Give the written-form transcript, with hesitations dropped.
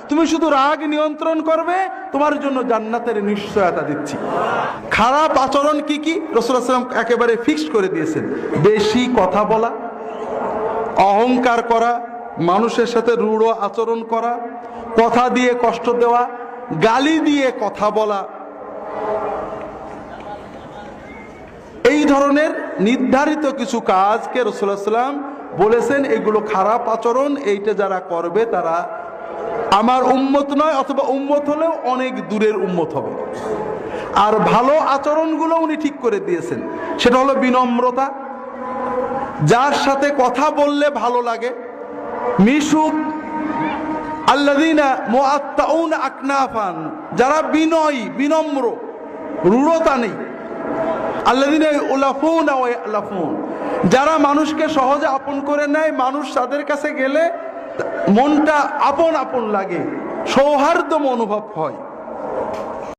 তুমি শুধু রাগ নিয়ন্ত্রণ করবে, তোমার জন্য জান্নাতের নিশ্চয়তা দিচ্ছি। খারাপ আচরণ কি কি রাসূলুল্লাহ সাল্লাল্লাহু আলাইহি ওয়াসাল্লাম একেবারে ফিক্সড করে দিয়েছেন। বেশি কথা বলা, অহংকার করা, মানুষের সাথে রূঢ় আচরণ করা, কথা দিয়ে কষ্ট দেওয়া, গালি দিয়ে কথা বলা, এই ধরনের নির্ধারিত কিছু কাজকে রাসূলুল্লাহ সাল্লাল্লাহু আলাইহি ওয়াসাল্লাম বলেছেন এগুলো খারাপ আচরণ, এইটা যারা করবে তারা আমার উম্মত নয়, অথবা উম্মত হলেও অনেক দূরের উম্মত হবে। আর ভালো আচরণগুলো উনি ঠিক করে দিয়েছেন, সেটা হলো বিনম্রতা, যার সাথে কথা বললে ভালো লাগে, মিশুক, আল্লাযীনা মুআত্তাউনা আকনাফান, যারা বিনয়ী বিনম্র, রূঢ়তা নেই, আল্লাযীনা ইউলাফুনা ওয়া ইয়ালাফুন, যারা মানুষকে সহজে আপন করে নেয়, মানুষ তাদের কাছে গেলে মনটা আপন আপন লাগে, সৌহার্দ্য অনুভব হয়।